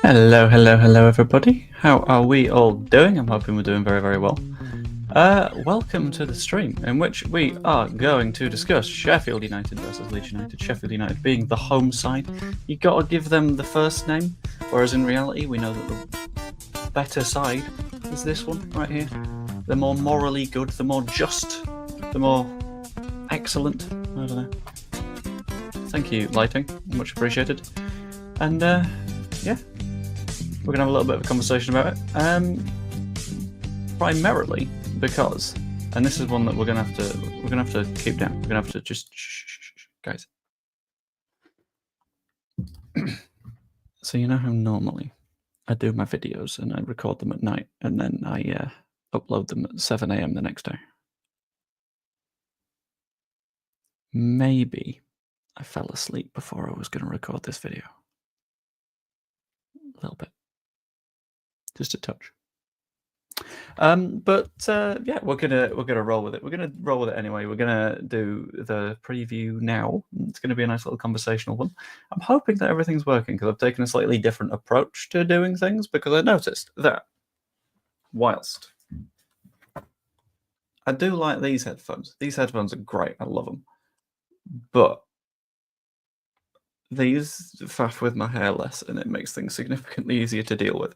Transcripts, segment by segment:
Hello, hello, hello, everybody. How are we all doing? I'm hoping we're doing very, very well. Welcome to the stream in which we are going to discuss Sheffield United versus Leeds United. Sheffield United being the home side. You gotta give them the first name, whereas in reality, we know that the better side is this one right here. The more morally good, the more just, the more excellent. I don't know. Thank you, lighting. Much appreciated. And yeah. We're gonna have a little bit of a conversation about it. Primarily because, and this is one that we're gonna have to keep down. We're gonna have to just shh, guys. So you know how normally I do my videos and I record them at night and then I upload them at 7 a.m. the next day. Maybe I fell asleep before I was gonna record this video. A little bit. Just a touch. But yeah, we're gonna roll with it. We're gonna roll with it anyway. We're gonna do the preview now. It's gonna be a nice little conversational one. I'm hoping that everything's working because I've taken a slightly different approach to doing things because I noticed that whilst I do like these headphones are great. I love them, but these faff with my hair less and it makes things significantly easier to deal with.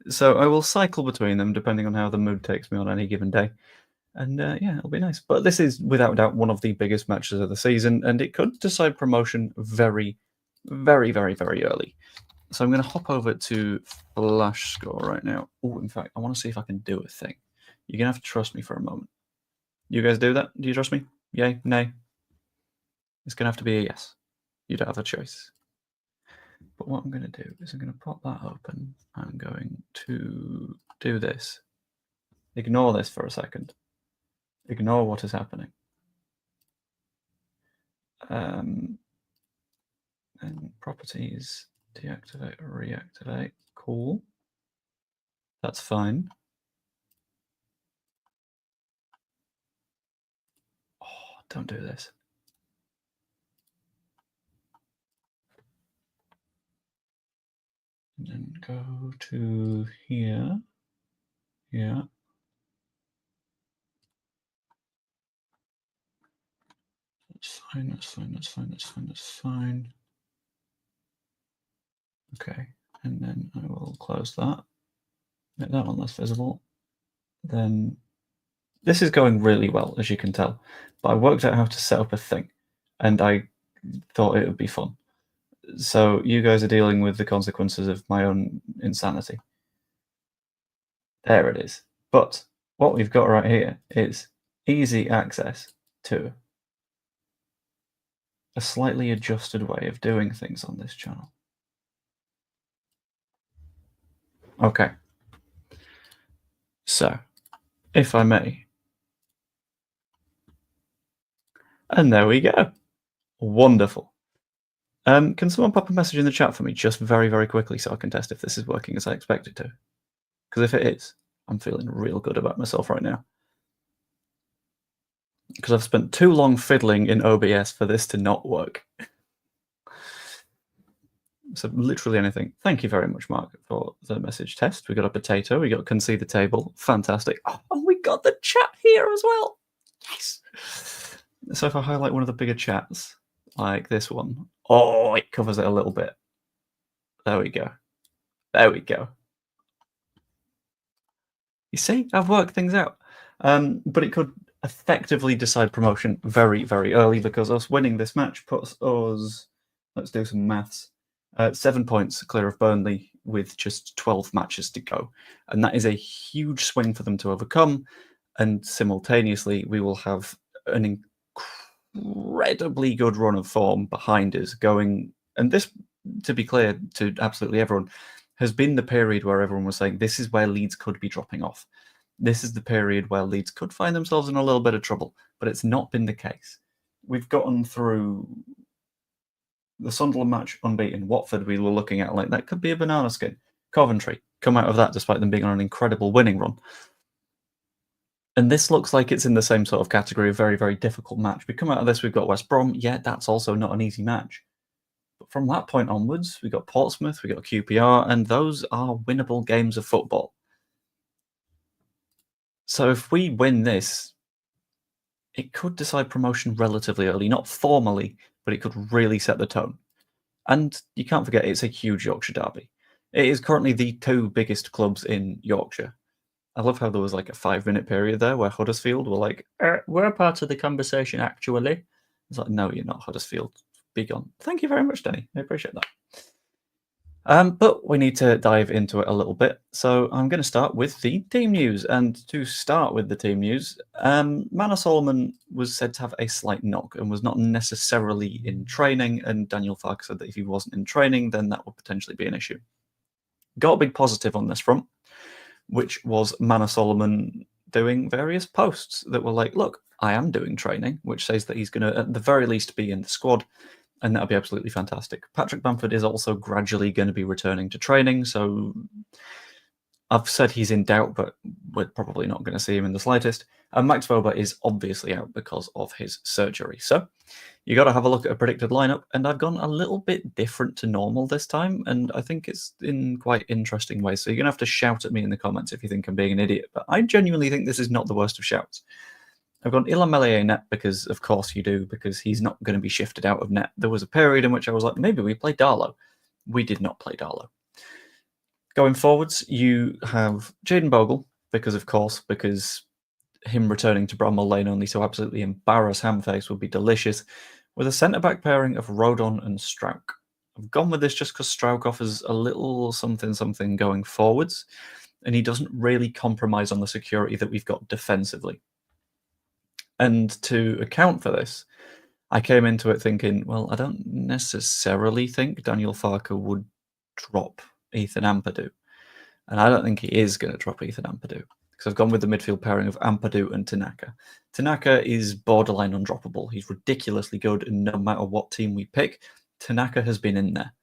So I will cycle between them depending on how the mood takes me on any given day. And yeah, it'll be nice. But this is without doubt one of the biggest matches of the season, and it could decide promotion very, very, very, very early. So I'm going to hop over to Flash Score right now. Oh, in fact, I want to see if I can do a thing. You're going to have to trust me for a moment. You guys do that? Do you trust me? Yay? Nay? It's going to have to be a yes. You don't have a choice. But what I'm going to do is I'm going to pop that open. I'm going to do this. Ignore this for a second. Ignore what is happening. And properties, deactivate, reactivate. Cool. That's fine. Oh, don't do this. And then go to here. Yeah. That's fine, that's fine, that's fine, that's fine, that's fine. Okay, and then I will close that. Make that one less visible. Then this is going really well, as you can tell. But I worked out how to set up a thing, and I thought it would be fun. So you guys are dealing with the consequences of my own insanity. There it is. But what we've got right here is easy access to a slightly adjusted way of doing things on this channel. Okay. So, if I may. And there we go. Wonderful. Can someone pop a message in the chat for me just very, very quickly so I can test if this is working as I expect it to? Because if it is, I'm feeling real good about myself right now. Because I've spent too long fiddling in OBS for this to not work. So literally anything. Thank you very much, Mark, for the message test. We got a potato. We got concede the table. Fantastic. Oh, we got the chat here as well. Yes. So if I highlight one of the bigger chats, like this one, oh, it covers it a little bit. There we go. There we go. You see, I've worked things out. But it could effectively decide promotion very, very early because us winning this match puts us, let's do some maths, 7 points clear of Burnley with just 12 matches to go. And that is a huge swing for them to overcome. And simultaneously, we will have an incredibly good run of form behind us going. And this, to be clear to absolutely everyone, has been the period where everyone was saying this is where Leeds could be dropping off. This is the period where Leeds could find themselves in a little bit of trouble, but it's not been the case. We've gotten through the Sunderland match unbeaten. Watford we were looking at like that could be a banana skin. Coventry come out of that despite them being on an incredible winning run. And this looks like it's in the same sort of category of very, very difficult match. We come out of this, we've got West Brom. Yeah, that's also not an easy match. But from that point onwards, we got Portsmouth, we got QPR, and those are winnable games of football. So if we win this, it could decide promotion relatively early, not formally, but it could really set the tone. And you can't forget, it's a huge Yorkshire derby. It is currently the two biggest clubs in Yorkshire. I love how there was like a 5-minute period there where Huddersfield were like, we're a part of the conversation, actually. It's like, no, you're not, Huddersfield. Be gone. Thank you very much, Danny. I appreciate that. But we need to dive into it a little bit. So I'm going to start with the team news. And to start with the team news, Manor Solomon was said to have a slight knock and was not necessarily in training. And Daniel Farke said that if he wasn't in training, then that would potentially be an issue. Got a big positive on this front, which was Manor Solomon doing various posts that were like, look, I am doing training, which says that he's going to, at the very least, be in the squad. And that'll be absolutely fantastic. Patrick Bamford is also gradually going to be returning to training, so I've said he's in doubt, but we're probably not going to see him in the slightest. And Max Vober is obviously out because of his surgery. So you got to have a look at a predicted lineup, and I've gone a little bit different to normal this time, and I think it's in quite interesting ways. So you're going to have to shout at me in the comments if you think I'm being an idiot, but I genuinely think this is not the worst of shouts. I've gone Ilan Meslier net because, of course, you do, because he's not going to be shifted out of net. There was a period in which I was like, maybe we play Darlow. We did not play Darlow. Going forwards, you have Jayden Bogle, because, of course, because him returning to Bramall Lane only to absolutely embarrass Hamface would be delicious, with a centre-back pairing of Rodon and Strauch. I've gone with this just because Strauch offers a little something going forwards, and he doesn't really compromise on the security that we've got defensively. And to account for this, I came into it thinking, well, I don't necessarily think Daniel Farke would drop Ethan Ampadu. And I don't think he is going to drop Ethan Ampadu, because I've gone with the midfield pairing of Ampadu and Tanaka. Tanaka is borderline undroppable. He's ridiculously good, and no matter what team we pick, Tanaka has been in there.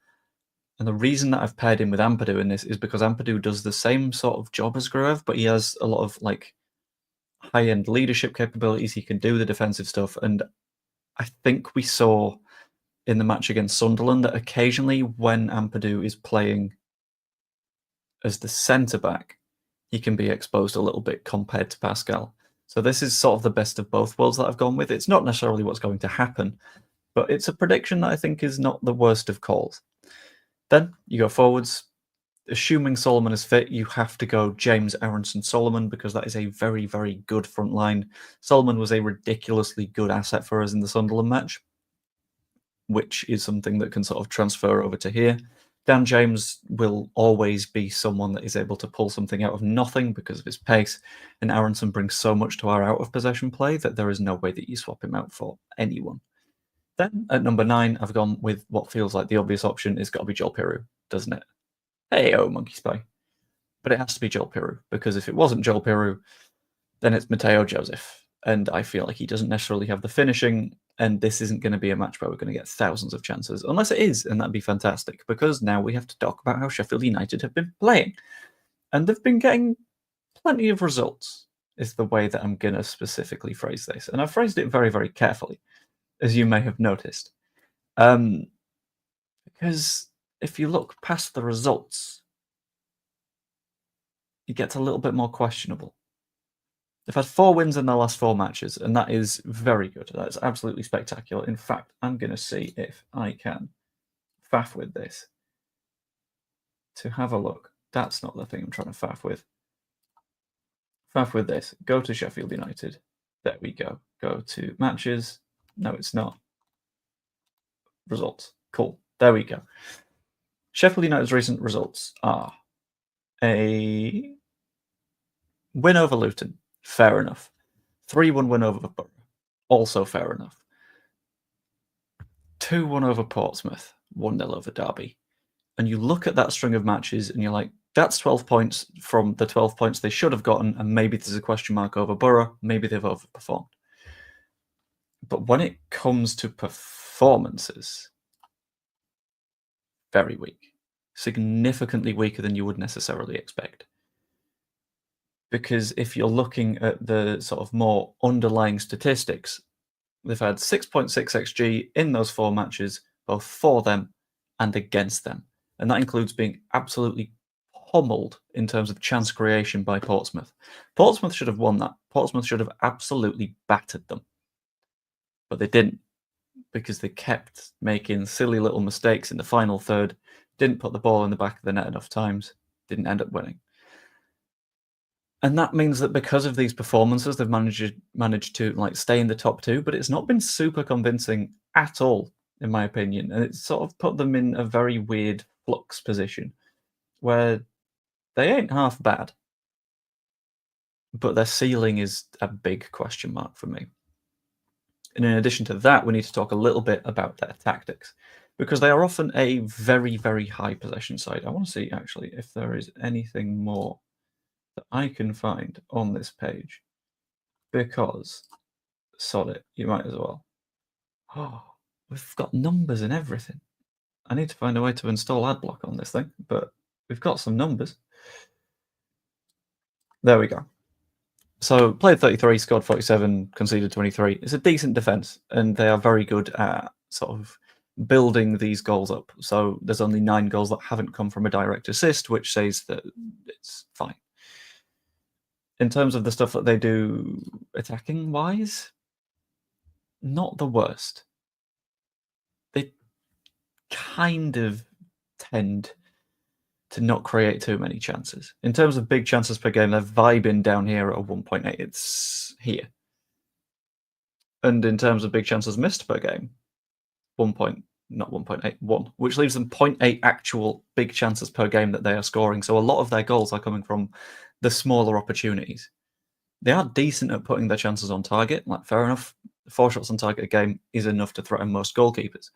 And the reason that I've paired him with Ampadu in this is because Ampadu does the same sort of job as Gruev, but he has a lot of like high-end leadership capabilities. He can do the defensive stuff, and I think we saw in the match against Sunderland that occasionally when Ampadu is playing as the centre-back, he can be exposed a little bit compared to Pascal. So this is sort of the best of both worlds that I've gone with. It's not necessarily what's going to happen, but it's a prediction that I think is not the worst of calls. Then you go forwards. Assuming Solomon is fit, you have to go James Aronson Solomon, because that is a very, very good front line. Solomon was a ridiculously good asset for us in the Sunderland match, which is something that can sort of transfer over to here. Dan James will always be someone that is able to pull something out of nothing because of his pace, and Aronson brings so much to our out-of-possession play that there is no way that you swap him out for anyone. Then, at number 9, I've gone with what feels like the obvious option. It's got to be Joel Piroux, doesn't it? Hey-oh, Monkey Spy. But it has to be Joel Piroux, because if it wasn't Joel Piroux, then it's Mateo Joseph. And I feel like he doesn't necessarily have the finishing, and this isn't going to be a match where we're going to get thousands of chances, unless it is, and that'd be fantastic, because now we have to talk about how Sheffield United have been playing. And they've been getting plenty of results, is the way that I'm going to specifically phrase this. And I've phrased it very, very carefully, as you may have noticed. Because if you look past the results, it gets a little bit more questionable. They've had 4 wins in their last 4 matches, and that is very good. That's absolutely spectacular. In fact, I'm going to see if I can faff with this to have a look. That's not the thing I'm trying to faff with. Faff with this. Go to Sheffield United. There we go. Go to matches. No, it's not. Results. Cool. There we go. Sheffield United's recent results are a win over Luton. Fair enough. 3-1 win over Borough. Also fair enough. 2-1 over Portsmouth. 1-0 over Derby. And you look at that string of matches and you're like, that's 12 points from the 12 points they should have gotten, and maybe there's a question mark over Borough. Maybe they've overperformed. But when it comes to performances, very weak. Significantly weaker than you would necessarily expect. Because if you're looking at the sort of more underlying statistics, they've had 6.6 XG in those 4 matches, both for them and against them. And that includes being absolutely pummeled in terms of chance creation by Portsmouth. Portsmouth should have won that. Portsmouth should have absolutely battered them. But they didn't, because they kept making silly little mistakes in the final third, didn't put the ball in the back of the net enough times, didn't end up winning. And that means that because of these performances, they've managed to like stay in the top two, but it's not been super convincing at all, in my opinion. And it's sort of put them in a very weird flux position where they ain't half bad, but their ceiling is a big question mark for me. And in addition to that, we need to talk a little bit about their tactics, because they are often a very, very high possession side. I want to see actually if there is anything more that I can find on this page, because sod it, you might as well. Oh, we've got numbers and everything. I need to find a way to install Adblock on this thing, but we've got some numbers. There we go. So played 33, scored 47, conceded 23. It's a decent defense, and they are very good at sort of building these goals up. So there's only 9 goals that haven't come from a direct assist, which says that it's fine. In terms of the stuff that they do attacking-wise, not the worst. They kind of tend to not create too many chances. In terms of big chances per game, they're vibing down here at a 1.8. It's here. And in terms of big chances missed per game, 1, which leaves them 0.8 actual big chances per game that they are scoring. So a lot of their goals are coming from the smaller opportunities. They are decent at putting their chances on target. Like, fair enough, 4 shots on target a game is enough to threaten most goalkeepers.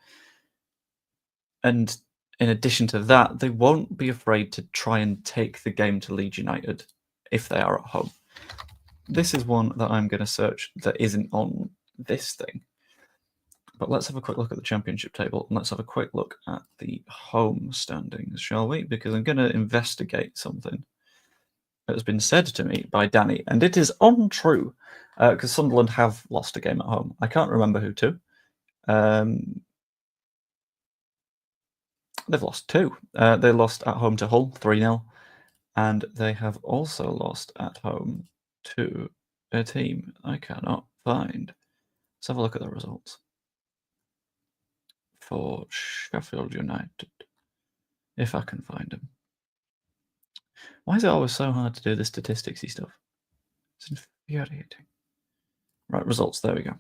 And in addition to that, they won't be afraid to try and take the game to Leeds United if they are at home. This is one that I'm going to search that isn't on this thing. But let's have a quick look at the championship table, and let's have a quick look at the home standings, shall we? Because I'm going to investigate something that has been said to me by Danny, and it is untrue, because Sunderland have lost a game at home. I can't remember who to. They've lost 2. They lost at home to Hull, 3-0, and they have also lost at home to a team I cannot find. Let's have a look at the results for Sheffield United, if I can find them. Why is it always so hard to do the statisticsy stuff? It's infuriating. Right, results, there we go.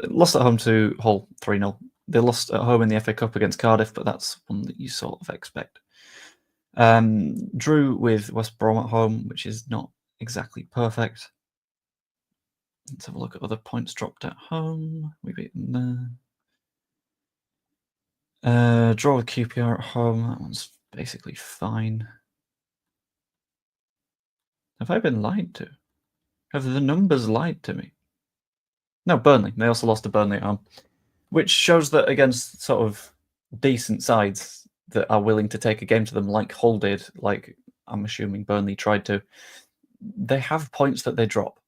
Lost at home to Hull, 3-0. They lost at home in the FA Cup against Cardiff, but that's one that you sort of expect. Drew with West Brom at home, which is not exactly perfect. Let's have a look at other points dropped at home. We beat them there. Draw with QPR at home. That one's basically fine. Have I been lied to? Have the numbers lied to me? No, Burnley. They also lost to Burnley at home, which shows that against sort of decent sides that are willing to take a game to them, like Hull did, like I'm assuming Burnley tried to, they have points that they drop,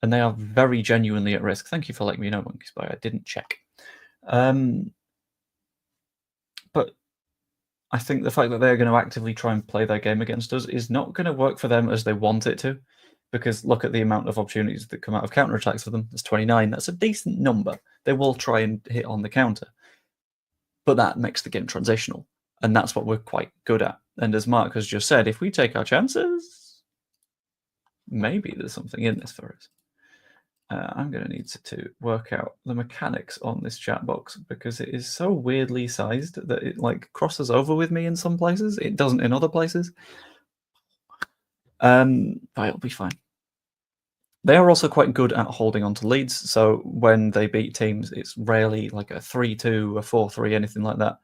and they are very genuinely at risk. Thank you for letting me know, Monkey Spy. I didn't check. But I think the fact that they're going to actively try and play their game against us is not going to work for them as they want it to, because look at the amount of opportunities that come out of counterattacks for them. There's 29. That's a decent number. They will try and hit on the counter, but that makes the game transitional, and that's what we're quite good at. And as Mark has just said, if we take our chances, maybe there's something in this for us. I'm going to need to work out the mechanics on this chat box, because it is so weirdly sized that it like crosses over with me in some places. It doesn't in other places. But it'll be fine. They are also quite good at holding on to leads. So when they beat teams, it's rarely like a 3-2, a 4-3, anything like that.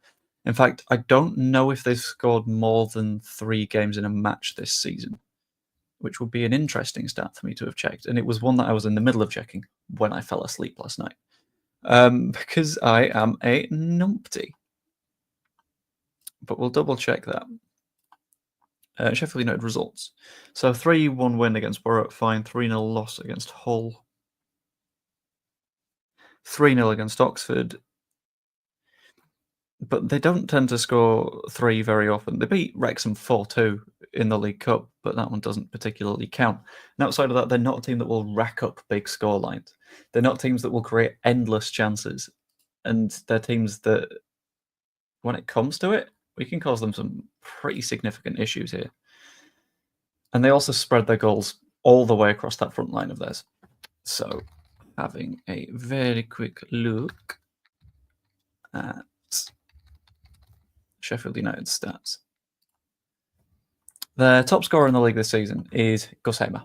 In fact, I don't know if they've scored more than 3 games in a match this season, which would be an interesting stat for me to have checked. And it was one that I was in the middle of checking when I fell asleep last night, because I am a numpty. But we'll double check that. Sheffield United results. So 3-1 win against Borough, fine. 3-0 loss against Hull. 3-0 against Oxford. but they don't tend to score 3 very often. They beat Wrexham 4-2 in the League Cup, but that one doesn't particularly count. And outside of that, they're not a team that will rack up big score lines. They're not teams that will create endless chances. And they're teams that, when it comes to it, we can cause them some pretty significant issues here. And they also spread their goals all the way across that front line of theirs. So, having a very quick look at Sheffield United stats. Their top scorer in the league this season is Gus Hamer,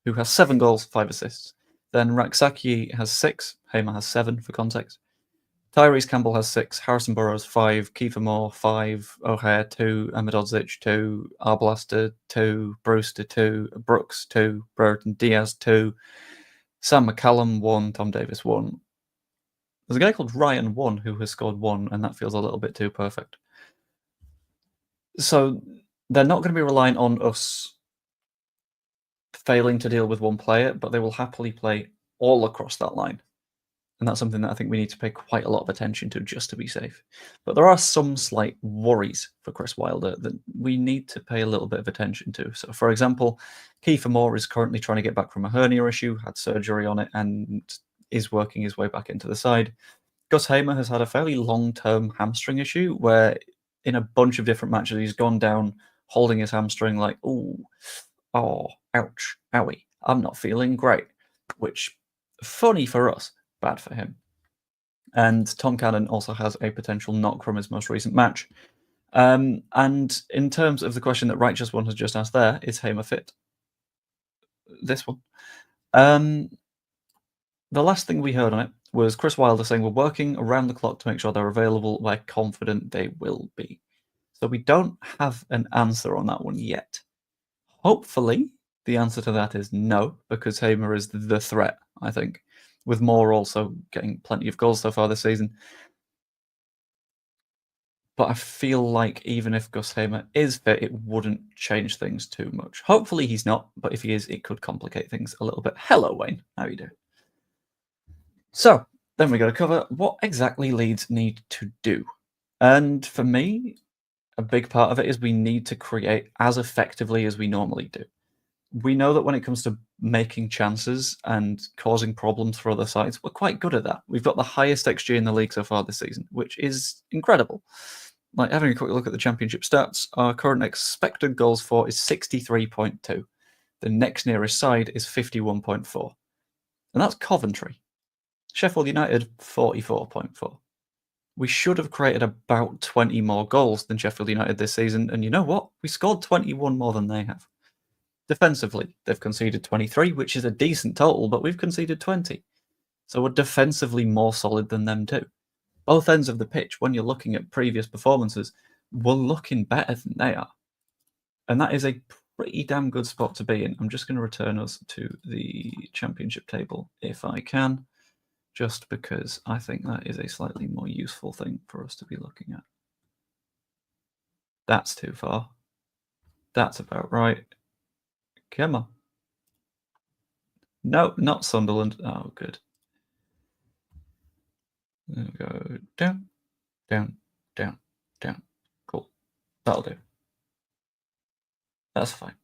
who has 7 goals, 5 assists. Then Raksaki has 6, Hamer has 7 for context. Tyrese Campbell has 6, Harrison Burrows 5, Kiefer Moore 5, O'Hare 2, Ahmedodzic 2, Arblaster 2, Brewster 2, Brooks 2, Brereton Diaz 2, Sam McCallum 1, Tom Davis 1. There's a guy called Ryan 1 who has scored 1, and that feels a little bit too perfect. So they're not going to be relying on us failing to deal with one player, but they will happily play all across that line. And that's something that I think we need to pay quite a lot of attention to just to be safe. But there are some slight worries for Chris Wilder that we need to pay a little bit of attention to. So, for example, Kiefer Moore is currently trying to get back from a hernia issue, had surgery on it, and is working his way back into the side. Gus Hamer has had a fairly long-term hamstring issue where in a bunch of different matches he's gone down holding his hamstring like, oh, ouch, owie, I'm not feeling great, which, funny for us, bad for him. And Tom Cannon also has a potential knock from his most recent match. And in terms of the question that Righteous One has just asked there, is Hamer fit? This one. The last thing we heard on it was Chris Wilder saying, we're working around the clock to make sure they're available. We're confident they will be. So we don't have an answer on that one yet. Hopefully, the answer to that is no, because Hamer is the threat, I think, with Moore also getting plenty of goals so far this season. But I feel like even if Gus Hamer is fit, it wouldn't change things too much. Hopefully he's not, but if he is, it could complicate things a little bit. Hello, Wayne. How you doing? So, then we got to cover what exactly Leeds need to do. And for me, a big part of it is we need to create as effectively as we normally do. We know that when it comes to making chances and causing problems for other sides, we're quite good at that. We've got the highest XG in the league so far this season, which is incredible. Like, having a quick look at the championship stats, our current expected goals for is 63.2. The next nearest side is 51.4. And that's Coventry. Sheffield United, 44.4. We should have created about 20 more goals than Sheffield United this season, and you know what? We scored 21 more than they have. Defensively, they've conceded 23, which is a decent total, but we've conceded 20. So we're defensively more solid than them too. Both ends of the pitch, when you're looking at previous performances, we're looking better than they are. And that is a pretty damn good spot to be in. I'm just going to return us to the championship table if I can, just because I think that is a slightly more useful thing for us to be looking at. That's too far. That's about right. Come on. No, not Sunderland. Oh, good. There we go. Down, down, down, down. Cool. That'll do. That's fine.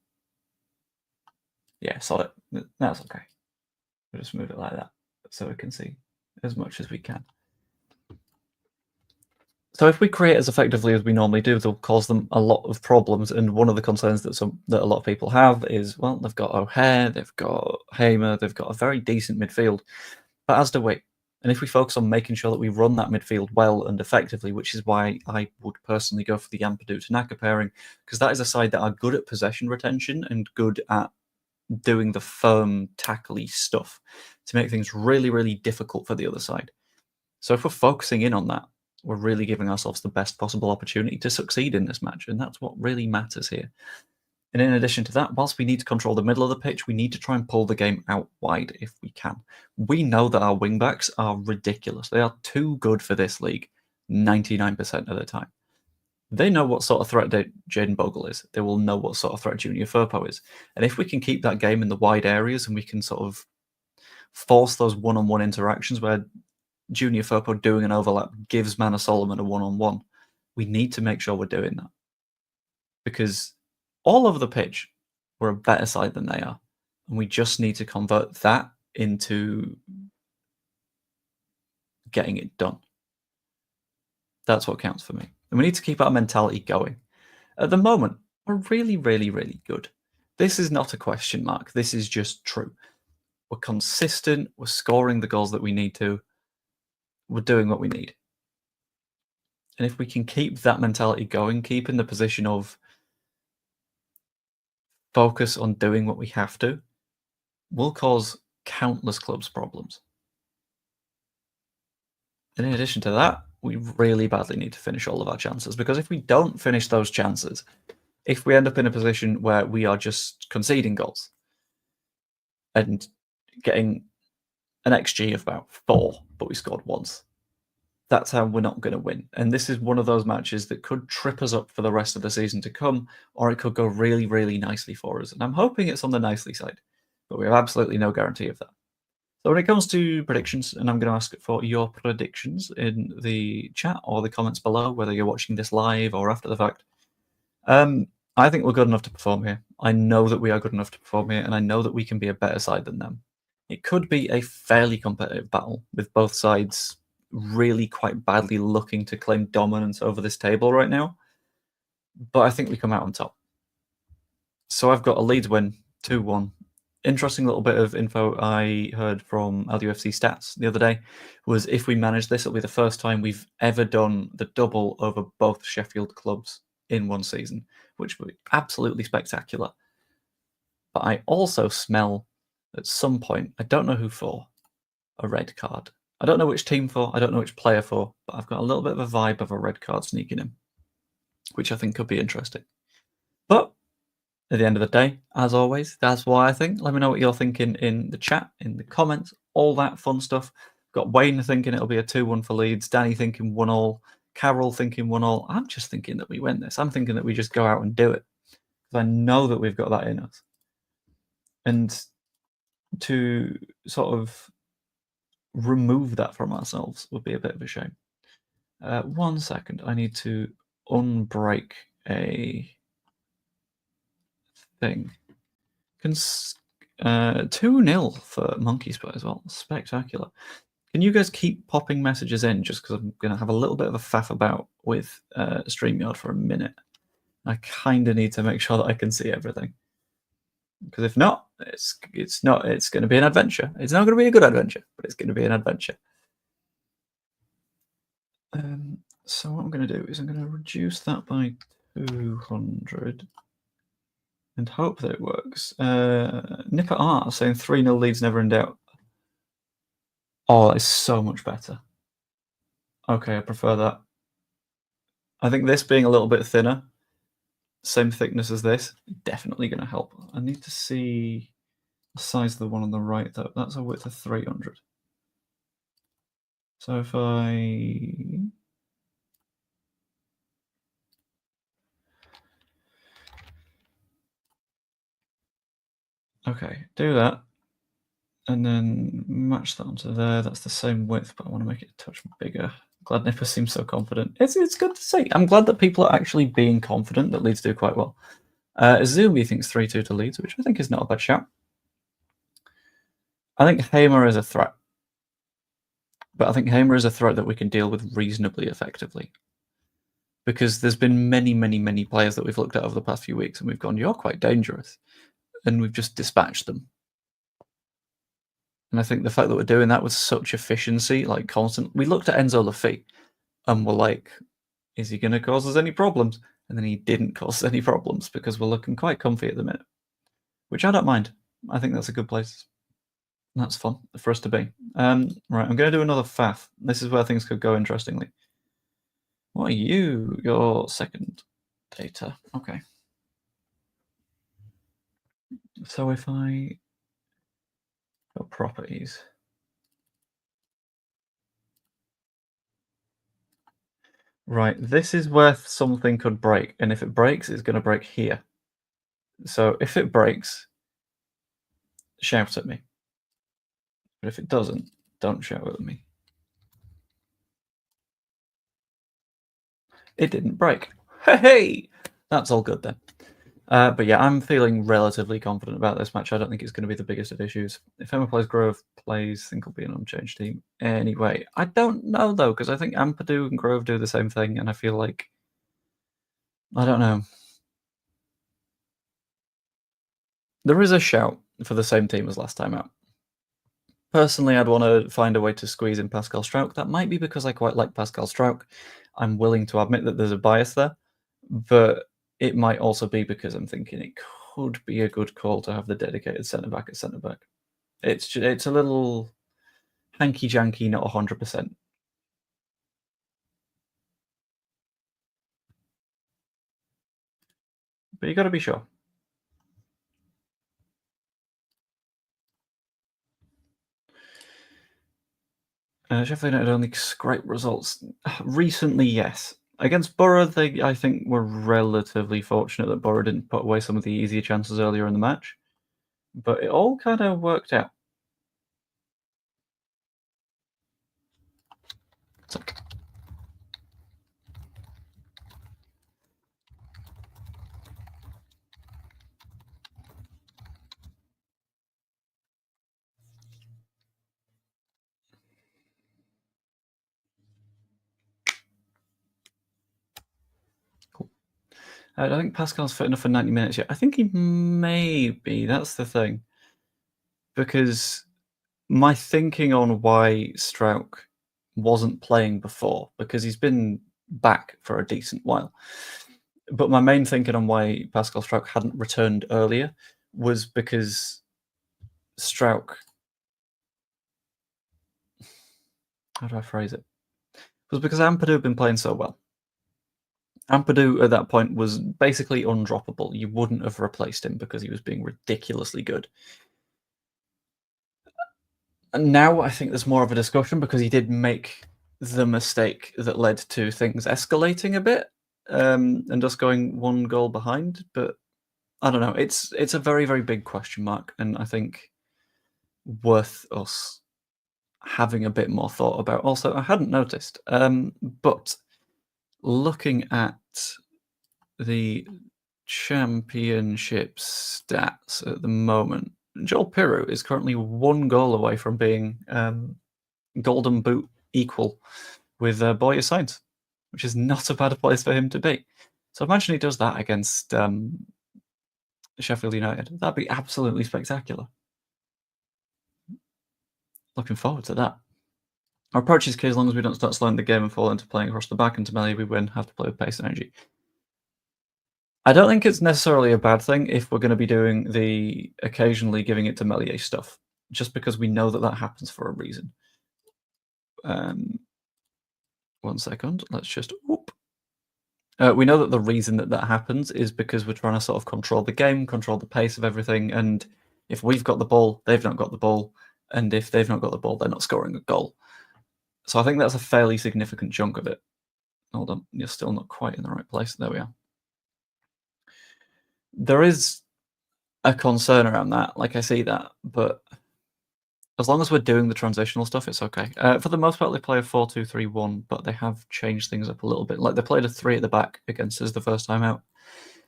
Yeah, solid. That's okay. We'll just move it like that so we can see as much as we can. So if we create as effectively as we normally do, they'll cause them a lot of problems. And one of the concerns that a lot of people have is, well, they've got O'Hare, they've got Hamer, they've got a very decent midfield. But as do we. And if we focus on making sure that we run that midfield well and effectively, which is why I would personally go for the Ampadu Tanaka pairing, because that is a side that are good at possession retention and good at doing the firm, tackly stuff to make things really, really difficult for the other side. So if we're focusing in on that, we're really giving ourselves the best possible opportunity to succeed in this match, and that's what really matters here. And in addition to that, whilst we need to control the middle of the pitch, we need to try and pull the game out wide if we can. We know that our wing-backs are ridiculous. They are too good for this league 99% of the time. They know what sort of threat Jaden Bogle is. They will know what sort of threat Junior Firpo is. And if we can keep that game in the wide areas and we can sort of force those one-on-one interactions where Junior Firpo doing an overlap gives Manor Solomon a one-on-one, we need to make sure we're doing that. Because all over the pitch, we're a better side than they are. And we just need to convert that into getting it done. That's what counts for me. And we need to keep our mentality going. At the moment, we're really, really, really good. This is not a question mark. This is just true. We're consistent. We're scoring the goals that we need to. We're doing what we need. And if we can keep that mentality going, keep in the position of focus on doing what we have to, we'll cause countless clubs problems. And in addition to that, we really badly need to finish all of our chances, because if we don't finish those chances, if we end up in a position where we are just conceding goals and getting an XG of about 4, but we scored once, that's how we're not going to win. And this is one of those matches that could trip us up for the rest of the season to come, or it could go really, really nicely for us. And I'm hoping it's on the nicely side, but we have absolutely no guarantee of that. So when it comes to predictions, and I'm going to ask for your predictions in the chat or the comments below, whether you're watching this live or after the fact. I think we're good enough to perform here. I know that we are good enough to perform here, and I know that we can be a better side than them. It could be a fairly competitive battle, with both sides really quite badly looking to claim dominance over this table right now. But I think we come out on top. So I've got a Leeds win, 2-1. Interesting little bit of info I heard from LUFC Stats the other day was if we manage this, it'll be the first time we've ever done the double over both Sheffield clubs in one season, which would be absolutely spectacular. But I also smell at some point, I don't know who for, a red card. I don't know which team for, I don't know which player for, but I've got a little bit of a vibe of a red card sneaking in, which I think could be interesting. But at the end of the day, as always, that's why I think. Let me know what you're thinking in the chat, in the comments, all that fun stuff. Got Wayne thinking it'll be a 2-1 for Leeds, Danny thinking 1-1, Carol thinking 1-1. I'm just thinking that we win this. I'm thinking that we just go out and do it, because I know that we've got that in us. And to sort of remove that from ourselves would be a bit of a shame. 1 second, I need to unbreak a thing. 2-0 for Monkey Spot as well. Spectacular. Can you guys keep popping messages in, just because I'm going to have a little bit of a faff about with StreamYard for a minute. I kind of need to make sure that I can see everything. Because if not, it's going to be an adventure. It's not going to be a good adventure, but it's going to be an adventure. So what I'm going to do is I'm going to reduce that by 200 and hope that it works. Nipper R saying 3-0 Leeds never in doubt. Oh, it's so much better. Okay, I prefer that. I think this being a little bit thinner, same thickness as this, definitely going to help. I need to see the size of the one on the right, though. That's a width of 300. So if I... Okay, do that. And then match that onto there. That's the same width, but I want to make it a touch bigger. Glad Nipper seems so confident. It's good to see. I'm glad that people are actually being confident that Leeds do quite well. Zumi thinks 3-2 to Leeds, which I think is not a bad shout. I think Hamer is a threat. But I think Hamer is a threat that we can deal with reasonably effectively. Because there's been many, many, many players that we've looked at over the past few weeks and we've gone, you're quite dangerous. And we've just dispatched them. And I think the fact that we're doing that with such efficiency, like constant, we looked at Enzo Lafitte and we're like, is he going to cause us any problems? And then he didn't cause us any problems because we're looking quite comfy at the minute, which I don't mind. I think that's a good place. That's fun for us to be. Right, I'm going to do another faff. This is where things could go interestingly. What are you? Your second data. Okay. So if I go properties. Right, this is where something could break. And if it breaks, it's going to break here. So if it breaks, shout at me. But if it doesn't, don't shout at me. It didn't break. Hey! That's all good then. But yeah, I'm feeling relatively confident about this match. I don't think it's going to be the biggest of issues. If Emma plays Grove plays, I think it'll be an unchanged team. Anyway, I don't know though, because I think Ampadu and Grove do the same thing, and I feel like I don't know. There is a shout for the same team as last time out. Personally, I'd want to find a way to squeeze in Pascal Struijk. That might be because I quite like Pascal Struijk. I'm willing to admit that there's a bias there, but it might also be because I'm thinking it could be a good call to have the dedicated centre back at centre back. It's a little hanky janky, not 100%. But you got to be sure. Sheffield United only scrape results recently. Yes, against Borough, I think were relatively fortunate that Borough didn't put away some of the easier chances earlier in the match, but it all kind of worked out. So, cool. I don't think Pascal's fit enough for 90 minutes yet. I think he may be. That's the thing. Because my thinking on why Struijk wasn't playing before, because he's been back for a decent while. But my main thinking on why Pascal Struijk hadn't returned earlier was because Struijk. How do I phrase it? Was because Ampadu had been playing so well. Ampadu at that point was basically undroppable. You wouldn't have replaced him because he was being ridiculously good. And now I think there's more of a discussion because he did make the mistake that led to things escalating a bit and us going one goal behind. But I don't know. It's a very, very big question mark, and I think worth us having a bit more thought about. Also, I hadn't noticed, but looking at the championship stats at the moment, Joel Piroe is currently one goal away from being Golden Boot equal with Boya Sainz, which is not a bad place for him to be. So imagine he does that against Sheffield United. That'd be absolutely spectacular. Looking forward to that. Our approach is key as long as we don't start slowing the game and fall into playing across the back, and to Melee we win, have to play with pace and energy. I don't think it's necessarily a bad thing if we're going to be doing the occasionally giving it to Melier stuff, just because we know that that happens for a reason. 1 second, let's just whoop. We know that the reason that that happens is because we're trying to sort of control the game, control the pace of everything, and if we've got the ball, they've not got the ball, and if they've not got the ball, they're not scoring a goal. So I think that's a fairly significant chunk of it. Hold on, you're still not quite in the right place. There we are. There is a concern around that, like I see that, but as long as we're doing the transitional stuff, it's okay. For the most part, they play a 4-2-3-1, but they have changed things up a little bit. Like they played a 3 at the back against us the first time out,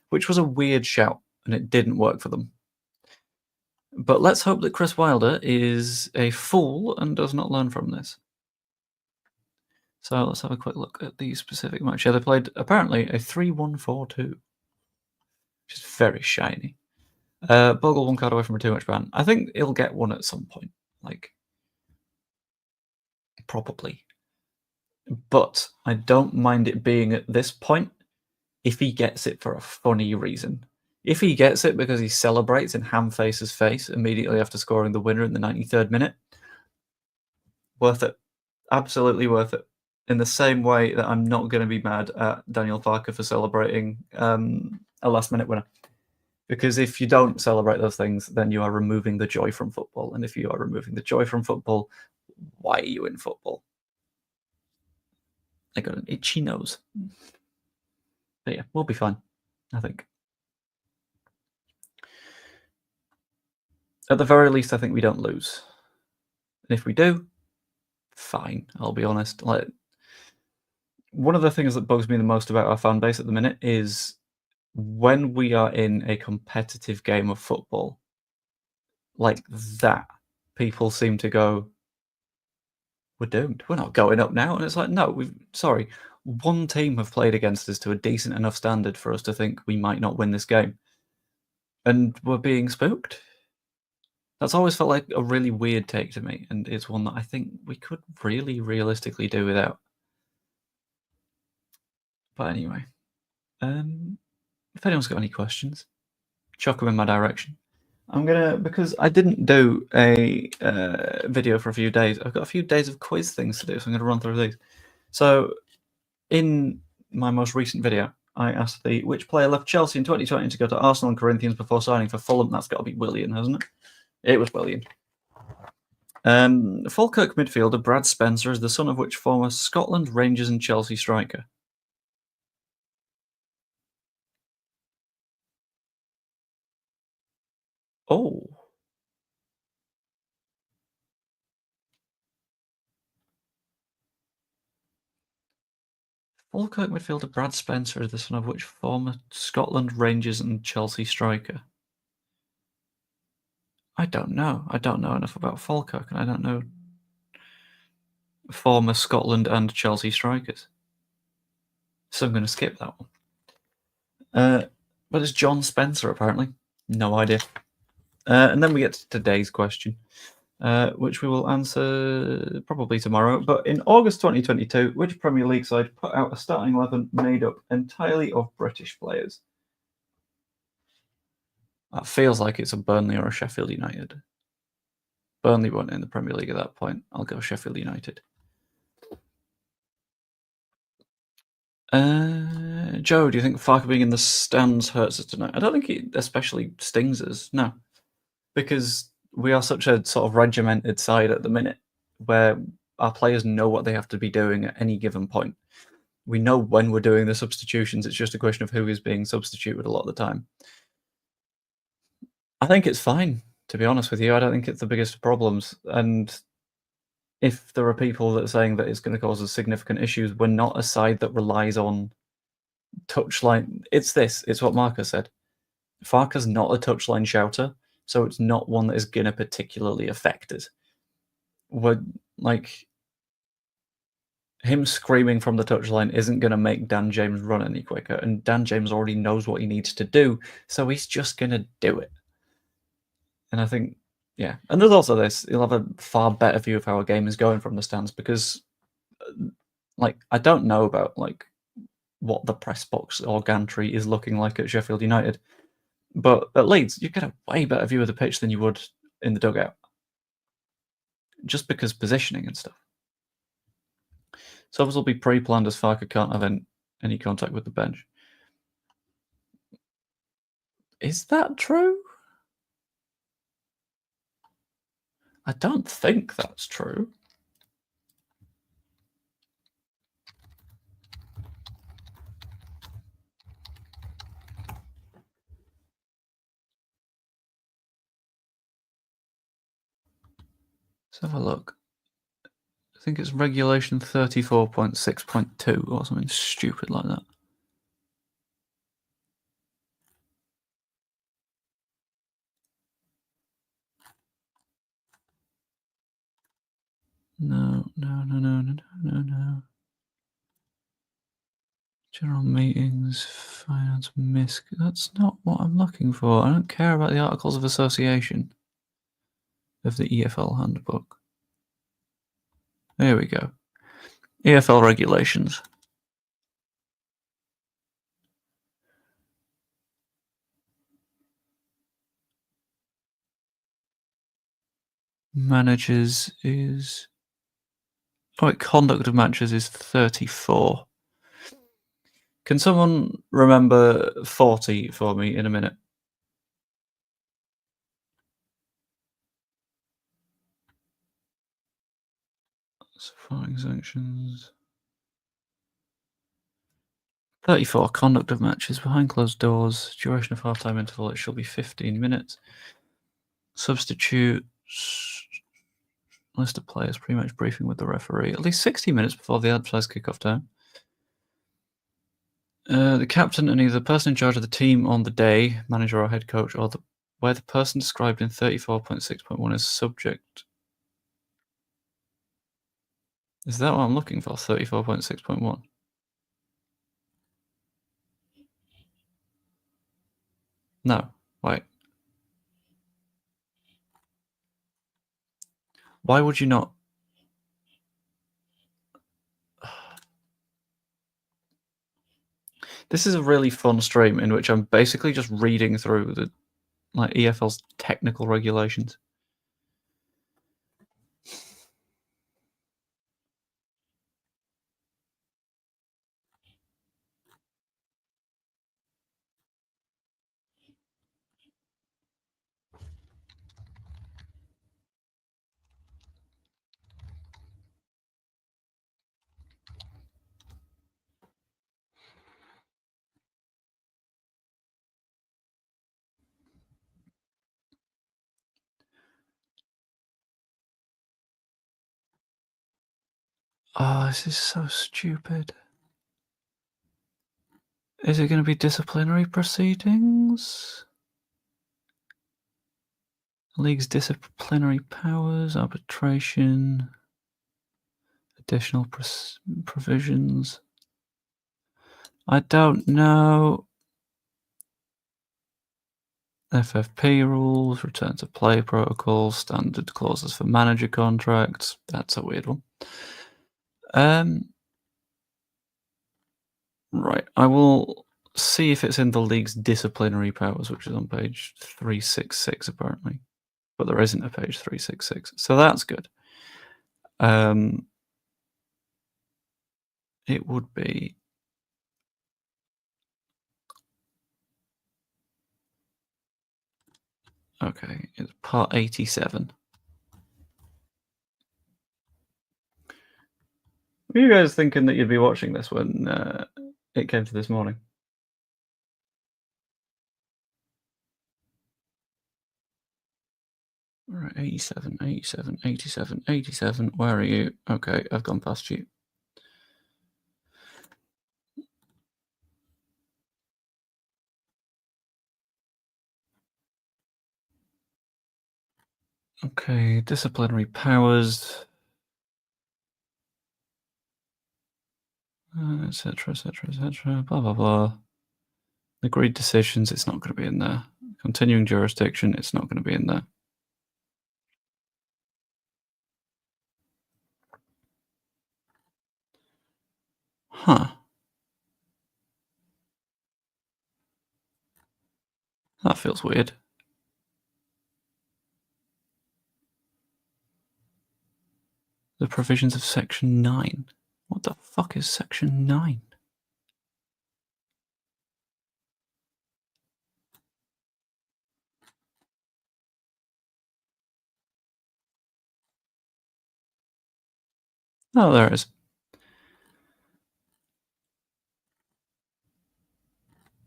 which was a weird shout, and it didn't work for them. But let's hope that Chris Wilder is a fool and does not learn from this. So let's have a quick look at the specific match. Yeah, they played apparently a 3-1-4-2, which is very shiny. Bogle 1 card away from a 2-match ban. I think he'll get one at some point. Like, probably. But I don't mind it being at this point if he gets it for a funny reason. If he gets it because he celebrates and ham-faces his face immediately after scoring the winner in the 93rd minute, worth it. Absolutely worth it. In the same way that I'm not going to be mad at Daniel Farke for celebrating a last-minute winner. Because if you don't celebrate those things, then you are removing the joy from football. And if you are removing the joy from football, why are you in football? I got an itchy nose. But yeah, we'll be fine, I think. At the very least, I think we don't lose. And if we do, fine, I'll be honest. Like, one of the things that bugs me the most about our fan base at the minute is when we are in a competitive game of football like that, people seem to go, "We're doomed. We're not going up now." And it's like, no, sorry, one team have played against us to a decent enough standard for us to think we might not win this game, and we're being spooked. That's always felt like a really weird take to me, and it's one that I think we could really realistically do without. But anyway, if anyone's got any questions, chuck them in my direction. I'm gonna, because I didn't do a video for a few days. I've got a few days of quiz things to do, so I'm gonna run through these. So, in my most recent video, I asked which player left Chelsea in 2020 to go to Arsenal and Corinthians before signing for Fulham. That's got to be Willian, hasn't it? It was Willian. Falkirk midfielder Brad Spencer is the son of which former Scotland, Rangers, and Chelsea striker? Oh. Falkirk midfielder Brad Spencer is the son of which former Scotland, Rangers, and Chelsea striker? I don't know. I don't know enough about Falkirk, and I don't know former Scotland and Chelsea strikers. So I'm going to skip that one. But it's John Spencer, apparently. No idea. And then we get to today's question, which we will answer probably tomorrow. But in August 2022, which Premier League side put out a starting 11 made up entirely of British players? That feels like it's a Burnley or a Sheffield United. Burnley weren't in the Premier League at that point. I'll go Sheffield United. Joe, do you think Farke being in the stands hurts us tonight? I don't think it especially stings us, no. Because we are such a sort of regimented side at the minute where our players know what they have to be doing at any given point. We know when we're doing the substitutions. It's just a question of who is being substituted a lot of the time. I think it's fine, to be honest with you. I don't think it's the biggest problems. And if there are people that are saying that it's going to cause us significant issues, we're not a side that relies on touchline. It's what Marcus said. Farke's not a touchline shouter, so it's not one that is going to particularly affect us. We're like, him screaming from the touchline isn't going to make Dan James run any quicker, and Dan James already knows what he needs to do, so he's just going to do it. And I think, yeah. And there's also this, he'll have a far better view of how a game is going from the stands, because, like, I don't know about, like, what the press box or gantry is looking like at Sheffield United, but at Leeds, you get a way better view of the pitch than you would in the dugout, just because positioning and stuff. Subs will be pre-planned as Farke can't have any contact with the bench. Is that true? I don't think that's true. Let's have a look. I think it's regulation 34.6.2 or something stupid like that. No. General meetings, finance misc. That's not what I'm looking for. I don't care about the Articles of Association of the EFL handbook. There we go. EFL regulations. Managers is... Oh, conduct of matches is 34. Can someone remember 40 for me in a minute? Firing sanctions. 34. Conduct of matches behind closed doors. Duration of half-time interval. It shall be 15 minutes. Substitutes. List of players. Pre-match briefing with the referee. At least 60 minutes before the advertised kickoff time. The captain and either the person in charge of the team on the day, manager or head coach, or where the person described in 34.6.1 is subject. Is that what I'm looking for? 34.6.1. No, wait. Why would you not? This is a really fun stream in which I'm basically just reading through the EFL's technical regulations. Oh, this is so stupid. Is it going to be disciplinary proceedings? League's disciplinary powers, arbitration, additional provisions. I don't know. FFP rules, return to play protocols, standard clauses for manager contracts. That's a weird one. Right, I will see if it's in the league's disciplinary powers, which is on page 366 apparently, but there isn't a page 366, so that's good. It would be okay. It's part 87. Were you guys thinking that you'd be watching this when it came to this morning? All right, 87, 87, 87, 87. Where are you? Okay, I've gone past you. Okay, disciplinary powers, etc., etc., etc. Blah blah blah. Agreed decisions. It's not going to be in there. Continuing jurisdiction. It's not going to be in there. Huh. That feels weird. The provisions of Section 9. What the fuck is Section 9? Oh, there it is.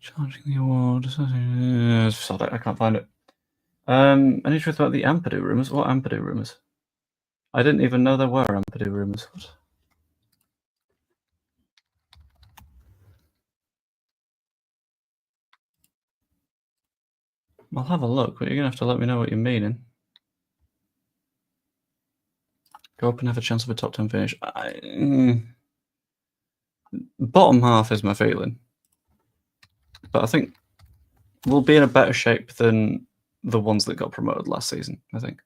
Charging the award. Sorry, I can't find it. Any truth about the Ampadu rumours? What Ampadu rumours? I didn't even know there were Ampadu rumours. What? I'll have a look, but you're going to have to let me know what you're meaning. Go up and have a chance of a top 10 finish. Bottom half is my feeling. But I think we'll be in a better shape than the ones that got promoted last season, I think.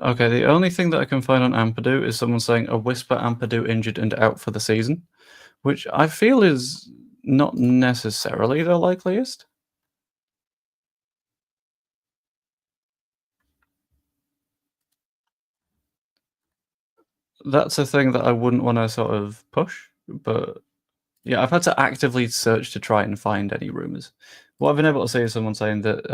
Okay, the only thing that I can find on Ampadu is someone saying a whisper Ampadu injured and out for the season, which I feel is not necessarily the likeliest. That's a thing that I wouldn't want to sort of push, but yeah, I've had to actively search to try and find any rumours. What I've been able to see is someone saying that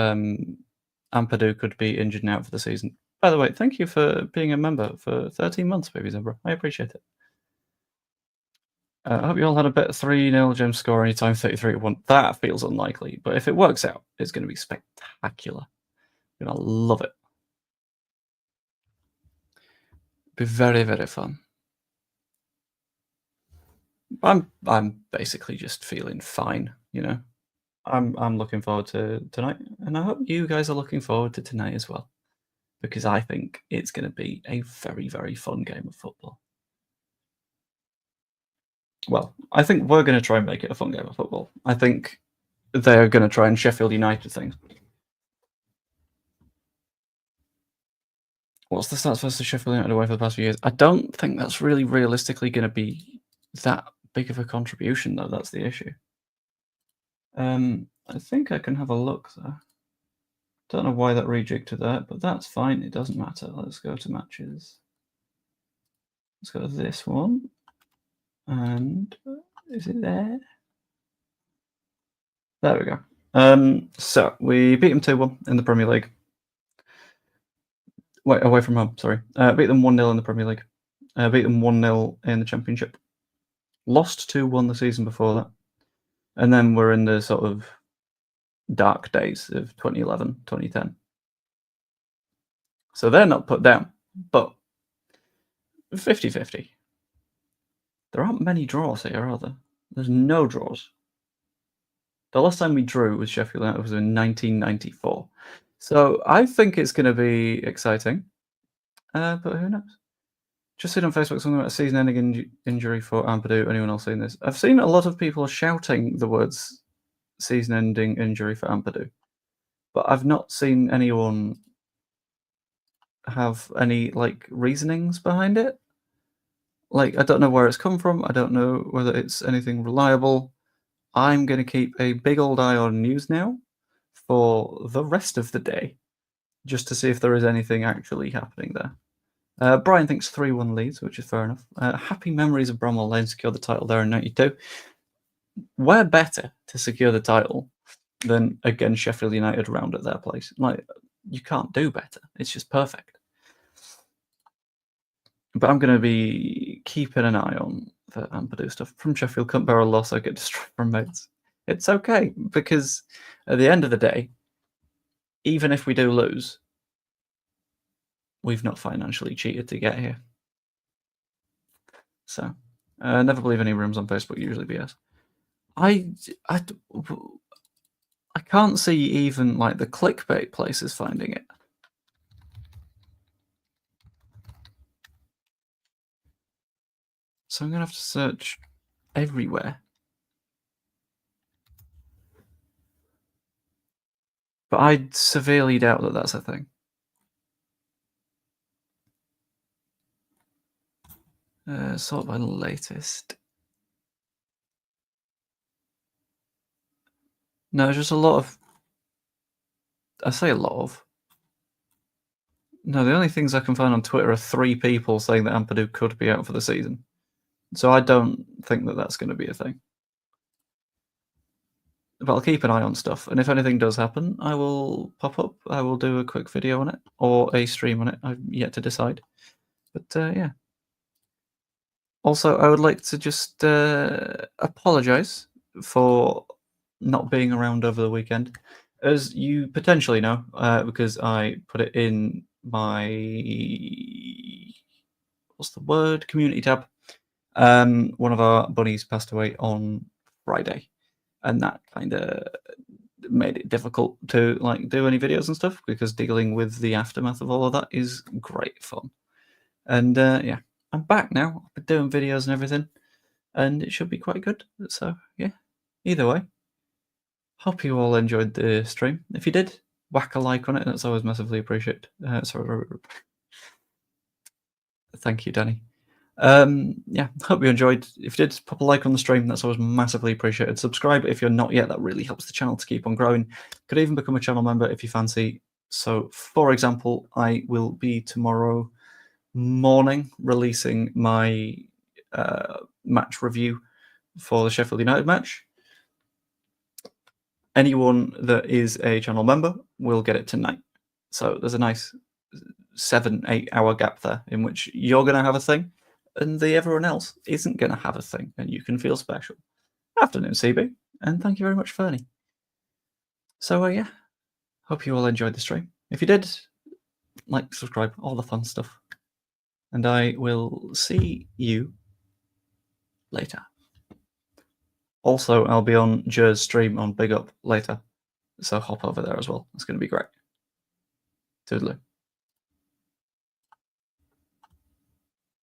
Ampadu could be injured and out for the season. By the way, thank you for being a member for 13 months, Baby Zebra. I appreciate it. I hope you all had a bet 3-0 James score anytime 33-1. That feels unlikely, but if it works out, it's going to be spectacular. You're going to love it. Be very, very fun. I'm basically just feeling fine, you know. I'm looking forward to tonight, and I hope you guys are looking forward to tonight as well, because I think it's going to be a very, very fun game of football. Well, I think we're going to try and make it a fun game of football. I think they're going to try and Sheffield United things. What's the stats versus Sheffield United away for the past few years? I don't think that's really realistically going to be that big of a contribution, though. That's the issue. I think I can have a look there. Don't know why that rejected that, but that's fine. It doesn't matter. Let's go to matches. Let's go to this one. And is it there? There we go. So we beat them 2-1 in the Premier League. Wait, away from home, sorry. Beat them 1-0 in the Premier League. Beat them 1-0 in the Championship. Lost 2-1 the season before that. And then we're in the sort of dark days of 2011, 2010. So they're not put down, but 50-50. There aren't many draws here, are there? There's no draws. The last time we drew with Sheffield United was in 1994. So I think it's going to be exciting, but who knows? Just seen on Facebook something about a season-ending injury for Ampadu. Anyone else seen this? I've seen a lot of people shouting the words season-ending injury for Ampadu, but I've not seen anyone have any reasonings behind it. I don't know where it's come from. I don't know whether it's anything reliable. I'm going to keep a big old eye on news now for the rest of the day, just to see if there is anything actually happening there. Brian thinks 3-1 Leeds, which is fair enough. Happy memories of Bramwell Lane secure the title there in 92. Where better to secure the title than against Sheffield United round at their place? You can't do better. It's just perfect. But I'm going to be keeping an eye on the Ampadu stuff. From Sheffield, couldn't bear a loss, I get destroyed from mates. It's okay, because at the end of the day, even if we do lose, we've not financially cheated to get here. So, never believe any rooms on Facebook, usually BS. I can't see even the clickbait places finding it. So I'm going to have to search everywhere. But I severely doubt that that's a thing. Sort by latest. No, just a lot of... I say a lot of. No, the only things I can find on Twitter are 3 people saying that Ampadu could be out for the season. So I don't think that that's going to be a thing. But I'll keep an eye on stuff, and if anything does happen, I will pop up. I will do a quick video on it, or a stream on it. I've yet to decide. But yeah. Also, I would like to just apologise for not being around over the weekend. As you potentially know, because I put it in my... what's the word? Community tab. One of our bunnies passed away on Friday, and that kind of made it difficult to do any videos and stuff, because dealing with the aftermath of all of that is great fun. And yeah, I'm back now. I've been doing videos and everything, and it should be quite good. So yeah, either way, hope you all enjoyed the stream. If you did, whack a like on it, and it's always massively appreciated. Sorry, thank you, Danny. Yeah, hope you enjoyed. If you did, pop a like on the stream. That's always massively appreciated. Subscribe if you're not yet. That really helps the channel to keep on growing. Could even become a channel member if you fancy. So, for example, I will be tomorrow morning releasing my match review for the Sheffield United match. Anyone that is a channel member will get it tonight. So there's a nice 7-8 hour gap there in which you're going to have a thing, and everyone else isn't going to have a thing, and you can feel special. Afternoon, CB, and thank you very much, Fernie. So, yeah, hope you all enjoyed the stream. If you did, like, subscribe, all the fun stuff. And I will see you later. Also, I'll be on Jer's stream on Big Up later, so hop over there as well. It's going to be great. Toodaloo.